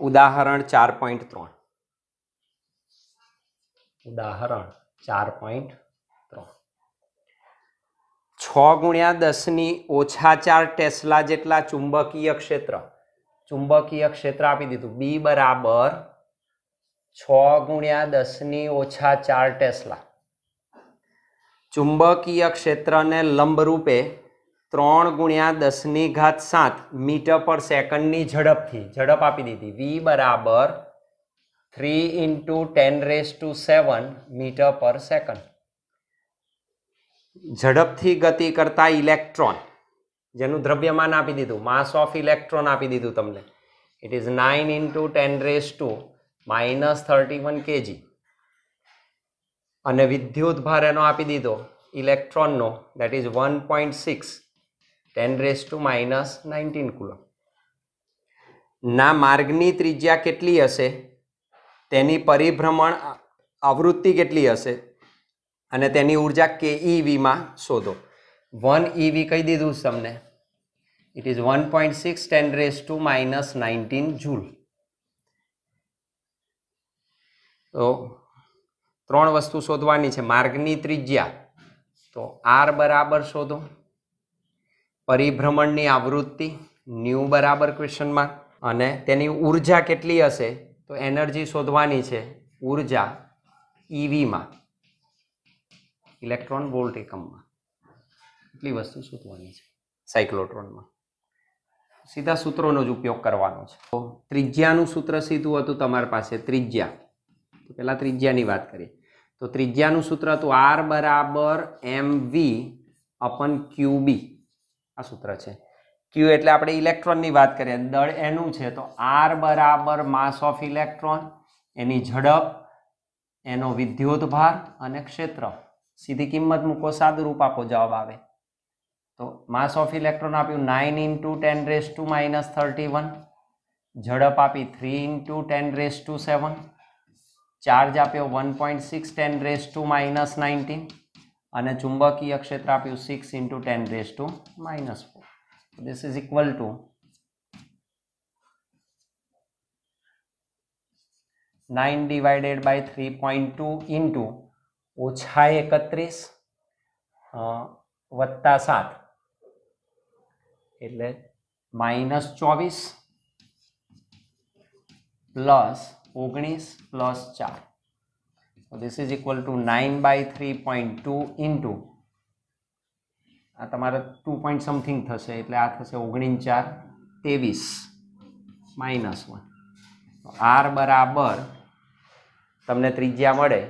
ઉદાહરણ 4.3 ઉદાહરણ 4.3 6 × 10⁻⁴ ટેસ્લા જેટલા ચુંબકીય ક્ષેત્ર આપી દીધું B બરાબર 6 × 10⁻⁴ ટેસ્લા ચુંબકીય ક્ષેત્રને લંબરૂપે 3 × 10⁻⁷ મીટર પર સેકન્ડની ઝડપ આપી દીધી V બરાબર 3 × 10⁻⁷ મીટર પર સેકન્ડ. ઝડપથી ગતિ કરતા ઇલેક્ટ્રોન જેનું દ્રવ્યમાન આપી દીધું, માસ ઓફ ઇલેક્ટ્રોન આપી દીધું તમને, ઇટ ઇઝ 9 × 10⁻31 kg. અને વિદ્યુત ભાર એનો આપી દીધો ઇલેક્ટ્રોનનો, દેટ ઇઝ 1.6 10⁻⁻19 કુલમ. ના માર્ગની ત્રિજ્યા કેટલી હશે, તેની પરિભ્રમણ આવૃત્તિ કેટલી હશે અને તેની ઉર્જા keV માં શોધો. 1 eV કહી દીધું તમને, ઇટ ઇઝ 1.6 10⁻19 જૂલ. તો 3 વસ્તુ શોધવાની છે. માર્ગની ત્રિજ્યા તો R બરાબર શોધો, પરિભ્રમણની આવૃત્તિ ન્યુ બરાબર ક્વેશ્ચનમાં, અને તેની ઉર્જા કેટલી હશે તો એનર્જી શોધવાની છે, ઉર્જા EV માં, ઇલેક્ટ્રોન વોલ્ટ એકમમાં. એટલી વસ્તુ શોધવાની છે સાયક્લોટ્રોનમાં. સીધા સૂત્રોનો જ ઉપયોગ કરવાનો છે. તો ત્રિજ્યાનું સૂત્ર સીધું હતું તમારી પાસે, ત્રિજ્યા. તો પહેલા ત્રિજ્યાની વાત કરીએ. તો ત્રિજ્યાનું સૂત્ર હતું R બરાબર mv/qb. આ સૂત્ર છે. Q એટલે આપણે ઇલેક્ટ્રોનની વાત કરીએ, દળ એનું છે, તો R બરાબર માસ ઓફ ઇલેક્ટ્રોન, એની ઝડપ, એનો વિદ્યુત ભાર અને ક્ષેત્ર. સીધી કિંમત મૂકો, સાદું રૂપ આપો, જવાબ આવે. તો માસ ઓફ ઇલેક્ટ્રોન આપ્યું 9 × 10⁻31, ઝડપ આપી 3 × 10⁻7, ચાર્જ આપ્યો 1.6 10⁻19 અને ચુંબકીય ક્ષેત્ર આપ્યું 6 × 10⁻⁴. This is equal to 9 divided by 3.2 into -31 વત્તા 7 એટલે -24 plus 19 plus 4. So this is equal to 9/3.2 into આ તમારે 2 point something થશે એટલે આ થશે 19 4 23 -1. R બરાબર તમને ત્રિજ્યા મળે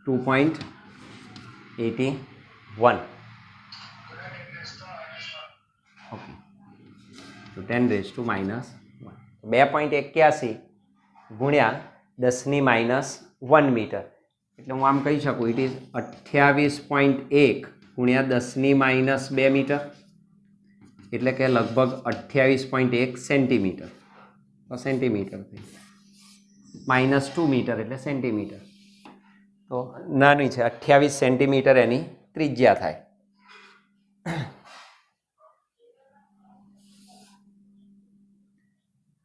2.81. ઓકે, તો 10⁻⁻1 2.81 ગુણ્યા 10⁻⁻1 મીટર. એટલે હું આમ કહી શકું, ઇટ ઇઝ 28.1 ગુણ્યા 10⁻⁻2 મીટર, એટલે કે લગભગ 28.1 સેન્ટીમીટર. તો સેન્ટીમીટર થઈ, -2 મીટર એટલે સેન્ટીમીટર. તો નાની છે, 28 સેન્ટીમીટર એની ત્રિજ્યા થાય.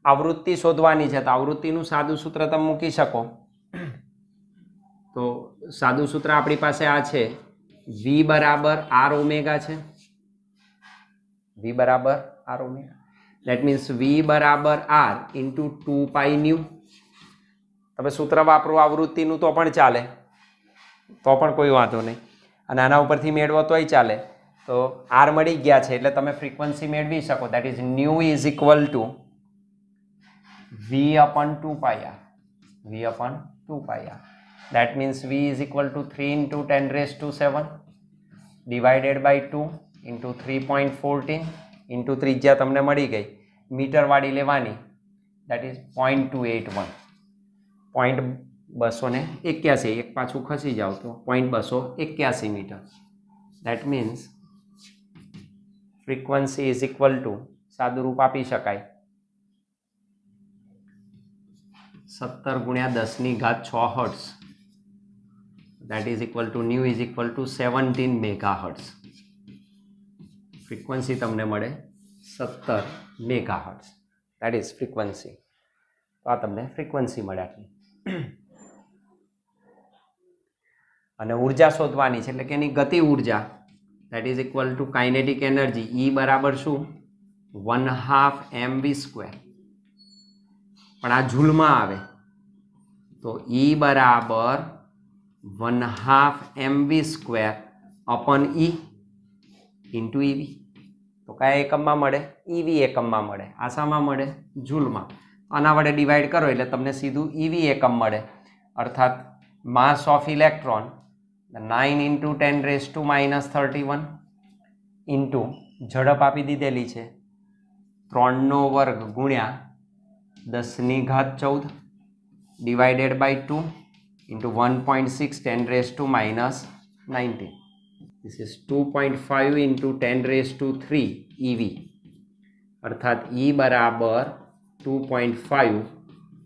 આવૃત્તિ શોધવાની છે, તો આવૃત્તિનું સાદું સૂત્ર તમે મૂકી શકો. તો સાદું સૂત્ર આપણી પાસે આ છે, V બરાબર R ઓમેગા છે, V બરાબર R omega. That means V બરાબર R ઇન્ટુ 2πν. તમે સૂત્ર વાપરો આવૃત્તિનું તો પણ ચાલે, તો પણ કોઈ વાંધો નહીં, અને આના ઉપરથી મેળવો તોય ચાલે. તો R મળી ગયા છે એટલે તમે ફ્રીક્વન્સી મેળવી શકો. That is new is equal two V/2πr. V/2πr. That means V is equal to 3 × 10⁻7 divided by 2 into 3.14 into ત્રિજ્યા તમને મળી ગઈ, મીટર વાળી લેવાની, that is 0.281. 0.281, એક પાછું ખસી જાવ તો 0.281 metre. That means frequency is equal to, સાદું રૂપ આપી શકાય, 17 × 10⁻6 hertz. That is equal to nu is equal to 17 megahertz. Frequency તમને મળે 17 મેગાહર્ટ્ઝ દેટ ઇઝ ફ્રીક્વન્સી. તો આ તમને ફ્રીક્વન્સી મળે આટલી. અને ઉર્જા શોધવાની છે એટલે કે એની ગતિ ઉર્જા that is equal two kinetic energy E બરાબર શું 1/2 mv². પણ આ જૂલમાં આવે તો E બરાબર 1/2 mv² upon E into EV. તો કયા એકમમાં મળે? EV એકમમાં મળે. આ શામાં મળે? જૂલમાં. આના વડે ડિવાઈડ કરો એટલે તમને સીધું EV એકમ મળે. અર્થાત માસ ઓફ ઇલેક્ટ્રોન 9 × 10⁻³ ઇન્ટુ ઝડપ આપી દીધેલી છે 3² ગુણ્યા 10⁻14 divided by 2 into 1.6 10⁻19. This is 2.5 into 10⁻³ EV. अर्थात E बराबर 2.5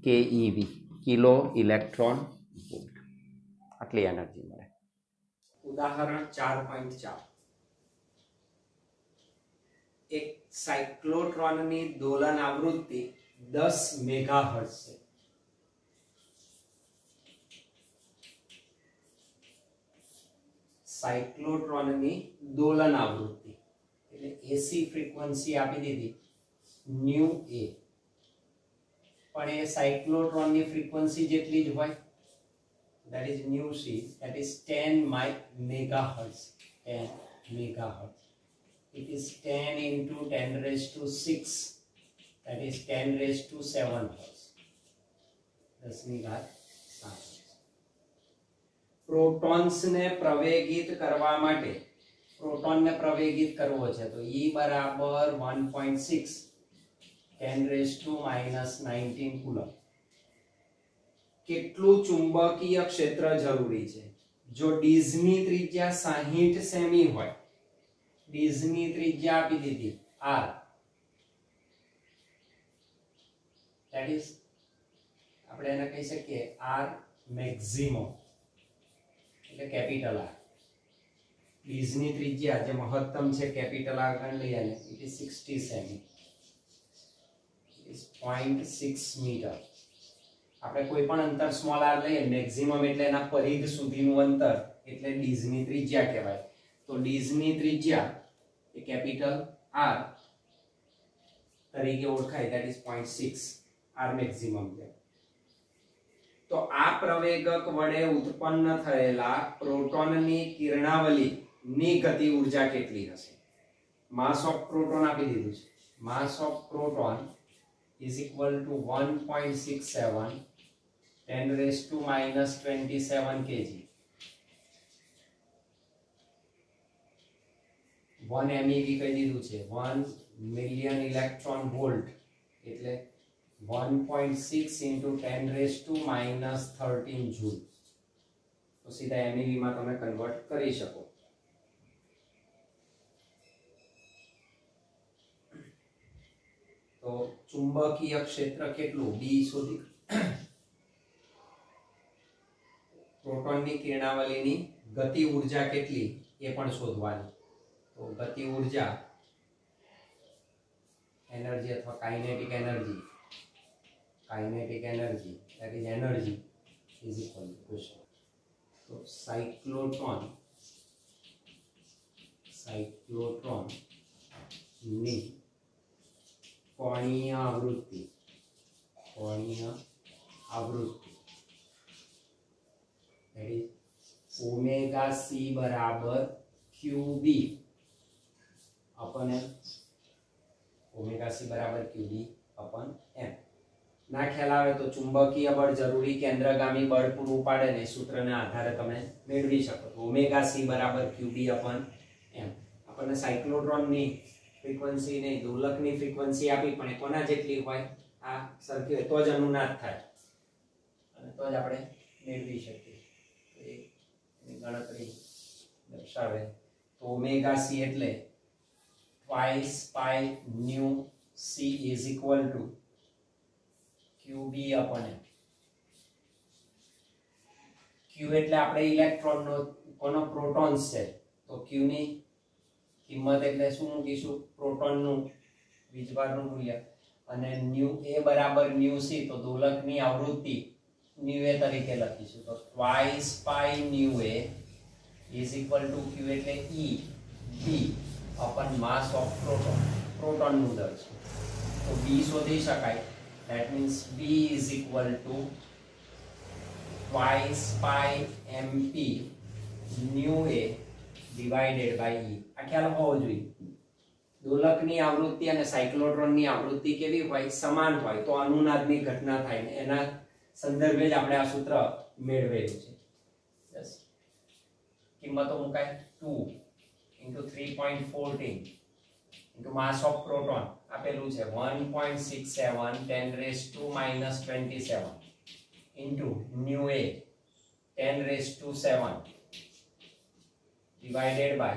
keV किलो इलेक्ट्रॉन वोल्ट. आटली एनर्जी મળે. ઉદાહરણ 4.4 એક સાયક્લોટ્રોનની દોલન આવૃત્તિ 10 મેગાહર્ટ્ઝ છે. સાયક્લોટ્રોનની દોલન આવૃત્તિ એટલે એસી ફ્રીક્વન્સી આપી દીધી ન્યુ એ, પણ એ સાયક્લોટ્રોનની ફ્રીક્વન્સી જેટલી જ હોય that is nu c, that is 10 megahertz. 10 megahertz. It is 10 into 10⁻⁶, that is 10⁻⁷ hertz. 10⁻⁷. Protons ને પ્રવેગિત કરવા માટે પ્રોટોન ને પ્રવેગિત કરવો છે તો E બરાબર 1.6 10⁻⁻19 કુલમ. કેટલું ચુંબકીય ક્ષેત્ર જરૂરી છે? જો ડીઝની ત્રિજ્યા 60 સેમી હોય, ડીઝની ત્રિજ્યા આપી દીધી r, that is આપણે એને કહી શકીએ r મેક્સિમમ એટલે કેપિટલ R. ડીઝની ત્રિજ્યા જે મહત્તમ છે કેપિટલ R ગણ લઈએ ને it is 60 સેમી, it is 0.6 મીટર. આપણે કોઈ પણ અંતર સ્મોલ r લઈએ મેક્સિમમ એટલે એના પરિઘ સુધીનું અંતર એટલે ડીઝની ત્રિજ્યા કહેવાય. તો ડીઝની ત્રિજ્યા એ કેપિટલ R તરીકે ઓળખાય, that is 0.6 r મેક્સિમમ છે. તો આ પ્રવેગક વડે ઉત્પન્ન થયેલા પ્રોટોનની કિરણાવલીની ગતિ ઉર્જા કેટલી હશે? માસ ઓફ પ્રોટોન આપી દીધું છે. માસ of proton is equal to 1.67 10⁻⁻27 kg. 1 MeV કહી દીધું છે. 1 મિલિયન ઇલેક્ટ્રોન વોલ્ટ એટલે 1.6 into 10⁻⁻13 જૂલ. તો સીધા MeV માં તમે કન્વર્ટ કરી શકો. તો ચુંબકીય ક્ષેત્ર કેટલું B સુધી પ્રોટોનની કિરણાવલીની ગતિ ઉર્જા કેટલી એ પણ શોધવાની. તો ગતિ ઉર્જા એનર્જી અથવા kinetic energy that is energy is equal to question. તો સાયક્લોટ્રોન ની કોણીય આવૃત્તિ that is omega c બરાબર qb upon m. omega c બરાબર qb upon m. ના ખ્યાલ આવે તો ચુંબકીય બળ જરૂરી કેન્દ્રગામી બળ પૂરું પાડે ને સૂત્રના આધારે તમે મેળવી શકો. તો ઓમેગા c બરાબર qb upon m. આપણને સાયક્લોટ્રોનની ફ્રીક્વન્સી ને દોલકની ફ્રીક્વન્સી આપી પણ એ કોના જેટલી હોય આ સરખી હોય તો જ અનુનાદ થાય અને તો જ આપણે મેળવી શકીએ. તો એની ગણતરી દર્શાવે તો ઓમેગા c એટલે twice pi nu c is equal to qb upon m. q એટલે આપણે ઇલેક્ટ્રોન નો કોનો પ્રોટોન્સ છે તો q ની કિંમત એટલે શું મૂકીશું પ્રોટોન નું વીજભારનું મૂલ્ય અને ન્યુ એ બરાબર ન્યુ સી તો દોલકની આવૃત્તિ ન્યુ એ તરીકે લખીશું તો twice pi nu A is equal to Q એટલે E B upon mass of proton પ્રોટોનનું દર છે તો B શોધી શકાય that means B is equal to twice pi mp nu a divided by E આ ખ્યાલ હોવો જોઈએ દોલકની આવૃત્તિ અને સાયક્લોટ્રોનની આવૃત્તિ કેવી હોય સમાન હોય તો અનુનાદની ઘટના થાય ને એના સંદર્ભે જ આપણે આ સૂત્ર મેળવેલું છે બસ કિંમતો મુકાય 2 into 3.14 into mass of proton આપેલું છે 1.67 10 raised to minus 27 into nu a 10 raised to 7 divided by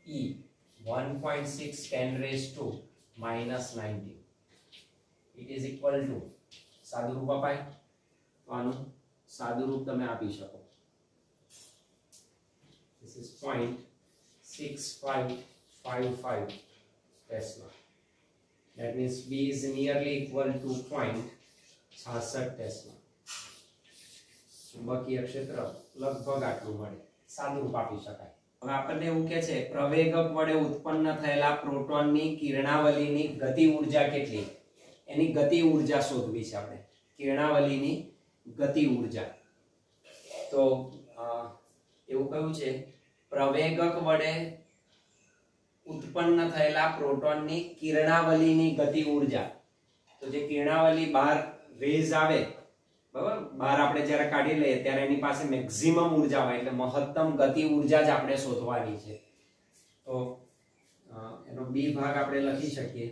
E 1.6 10 raised to minus 19 it is equal to સાદુરૂપ અપાય તો આનું સાદુરૂપ તમે આપી શકો this is 0.6555 Tesla. That means B is nearly equal to 0.66 Tesla. ચુંબકીય ક્ષેત્ર લગભગ આટલું મળે સાદુરૂપ આપી શકાય હવે આપણને એવું કહે છે પ્રવેગક વડે ઉત્પન્ન થયેલા પ્રોટોનની કિરણાવલીની ગતિ ઊર્જા કેટલી એની ગતિ ઊર્જા શોધવી છે આપણે કિરણાવલીની ગતિ ઊર્જા તો એવું કહ્યું છે પ્રવેગક વડે ઉત્પન્ન થયેલા પ્રોટોનની કિરણાવલીની ગતિ ઊર્જા તો જે કિરણાવલી બહાર રેઝ આવે બરાબર બહાર આપણે જ્યારે કાઢી લઈએ ત્યારે એની પાસે મેક્સિમમ ઊર્જા હોય એટલે મહત્તમ ગતિ ઊર્જા જ આપણે શોધવાની છે તો એનો બી ભાગ આપણે લખી શકીએ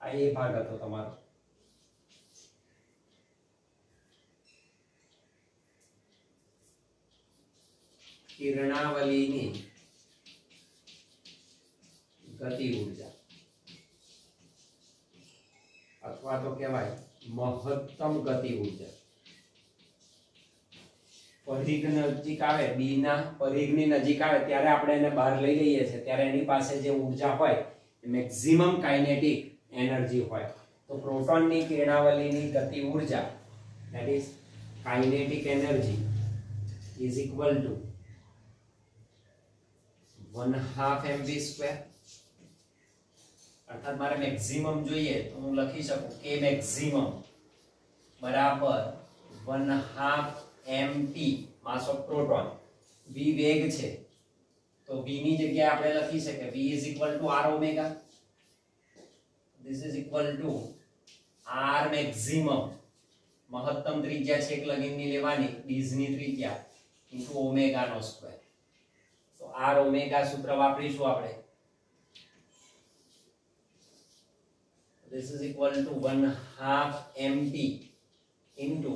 આ એ ભાગ હતો તમારો કિરણાવલીની ગતિ ઊર્જા અથવા તો કહેવાય મહત્તમ ગતિ ઊર્જા પરિઘ નજીક આવે બી ના પરિઘની નજીક આવે ત્યારે આપણે એને બહાર લઈ લઈએ છીએ ત્યારે એની પાસે જે ઊર્જા હોય એ મેક્સિમમ કાઇનેટિક એનર્જી હોય તો પ્રોટોનની કિરણાવલીની ગતિ ઊર્જા that is kinetic energy is equal to 1/2 mv². अर्थात मारे मैक्सिमम જોઈએ તો હું લખી શકું કે મેક્સિમમ બરાબર 1/2 mp mass of proton v વેગ છે તો v ની જગ્યાએ આપણે લખી શકીએ v is equal to r omega this is equal to r maximum મહત્તમ ત્રિજ્યા છેક લગીનની લેવાની ડીઝ ની ત્રિજ્યા into ઓમેગા નો સ્ક્વેર તો r ઓમેગા સૂત્ર વાપરીશું આપણે this is equal to 1/2 mp into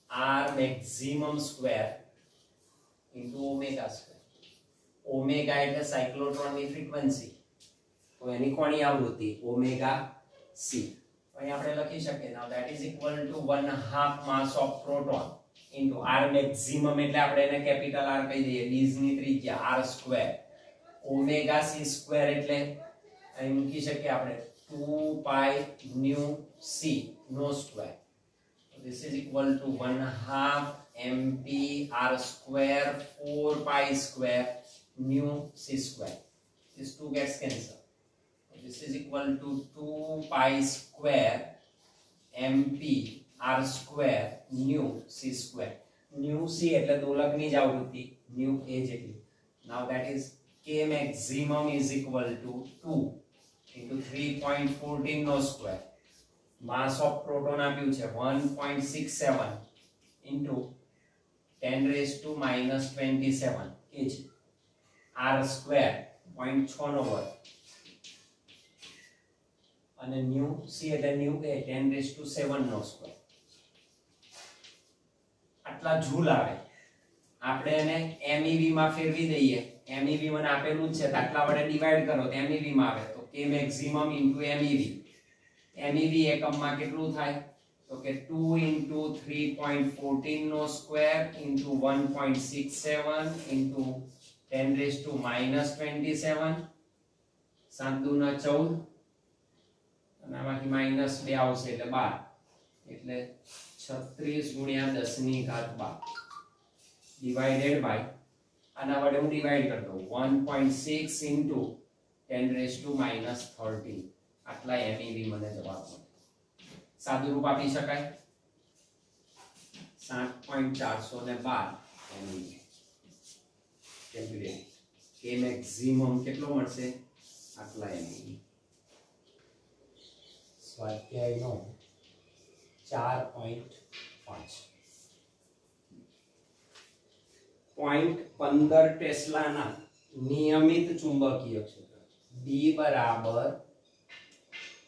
r maximum square into omega square omega એટલે સાયક્લોટ્રોનની ફ્રીક્વન્સી તો એની કોની આવૃત્તિ ઓમેગા c અહીં આપણે લખી શકીએ now that is equal to 1/2 mass of proton into r maximum એટલે આપણે એને કેપિટલ r કહી દઈએ ડીઝ ની ત્રિજ્યા r square omega c square એટલે અહીં મૂકી શકીએ આપણે 2 pi nu c no square so this is equal to 1/2 mp r square 4 pi square nu c square this 2 gets cancelled so this is equal to 2 pi square mp r square nu c square nu c એટલે દોલકની જ આવૃત્તિ nu a જેટલી now that is k maximum is equal to 2 into 3.14 no square mass of proton આપ્યું છે 1.67 into 10 raised to minus 27 kg r square 0.6 નો વર્ગ અને nu c એટલે nu a 10 raised to 7 no square આટલા joule આવે આપણે એને mev માં ફેરવી દઈએ mev મને આપેલું છે તો આટલા વડે ડિવાઈડ કરો તો mev માં આવે તો k maximum into mev mev એકમમાં કેટલું થાય તો કે 2 into 3.14 નો square into 1.67 into 10 raised to minus 27 7 દૂના 14 અને આમાંથી -2 આવશે એટલે 12 એટલે 36 ગુણ્યા 10 ની ઘાત 12 ડિવાઇડેડ બાય આના વડે હું ડિવાઈડ કરી દઉં 1.6 into 10 raised to -13 આટલા MeV મને જવાબ મળે. સાદું રૂપ આપી શકાય 7.412 MeV. કેલ્ક્યુલેટ કે મેક્સિમમ કેટલો મળશે આટલા MeV. સ્વાધ્યાયનો 4.5 0.15 ટેસ્લાના નિયમિત ચુંબકીય ક્ષેત્ર B બરાબર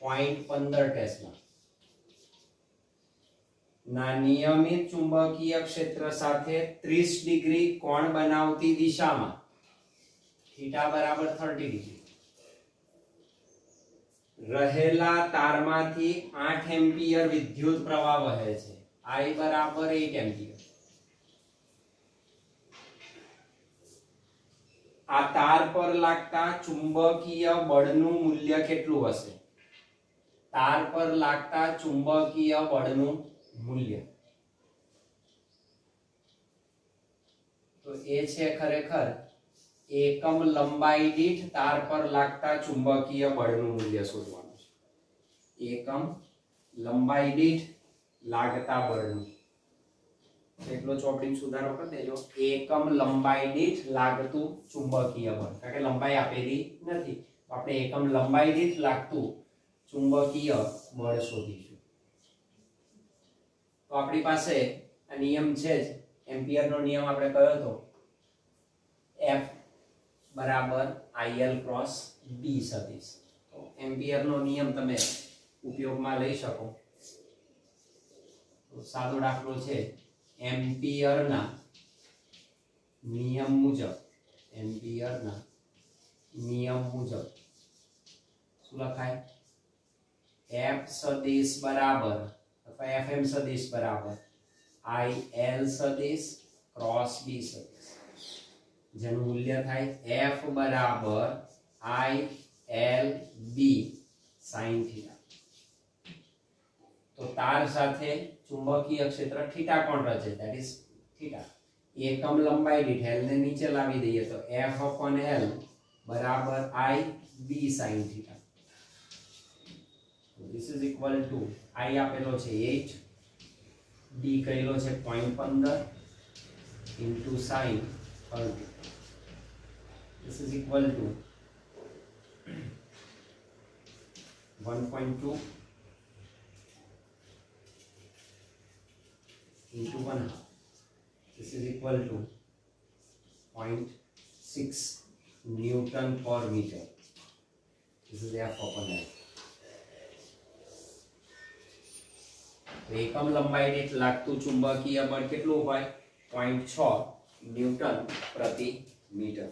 0.15 ટેસ્લા ના નિયમિત ચુંબકીય ક્ષેત્ર સાથે 30 ડિગ્રી કોણ બનાવતી દિશામાં થીટા બરાબર 30 ડિગ્રી રહેલા તારમાંથી 8 એમ્પિયર વિદ્યુત પ્રવાહ વહે છે. I બરાબર 8 એમ્પિયર. આ તાર પર લાગતા ચુંબકીય બળનું મૂલ્ય કેટલું હશે? તાર પર લાગતા ચુંબકીય બળનું મૂલ્ય તો એ છે ખરેખર એકમ લંબાઈ દીઠ તાર પર લાગતા ચુંબકીય બળનું મૂલ્ય શોધવાનું છે. એકમ લંબાઈ દીઠ લાગતા બળનું એટલો ચોપડી સુધારો કરી દેજો. એકમ લંબાઈ દીઠ લાગતું ચુંબકીય બળ કારણ કે લંબાઈ આપેલી નથી તો આપણે એકમ લંબાઈ દીઠ લાગતું ચુંબકીય બળ શોધીશું. તો આપણી પાસે આ નિયમ છે જ એમ્પિયરનો નિયમ આપણે કયો હતો F બરાબર IL ક્રોસ B સદિશ. તો એમ્પિયરનો નિયમ તમે ઉપયોગમાં લઈ શકો. તો સાદો દાખલો છે એમ્પિયરના નિયમ મુજબ શું લખાય F સદિશ બરાબર અથવા FM સદિશ બરાબર IL સદિશ ક્રોસ B સદિશ જેનું મૂલ્ય થાય F બરાબર IL B sin થીટા. તો તાર સાથે ચુંબકીય ક્ષેત્ર થીટા કોણ રચે ધેટ ઇઝ થીટા. એકમ લંબાઈ દીઠ L ને નીચે લાવી દઈએ તો F/L બરાબર I B sin થીટા. તો this is equal to I આપેલો છે 8 D કહેલો છે 0.15 into sin 30. This is equal to 1.2 into 1/2. This is equal to 0.6 Newton per meter. This is F/L. એકમ લંબાઈ દીઠ લાગતું ચુંબકીય બળ કેટલું હોય 0.6 ન્યૂટન પ્રતિ મીટર.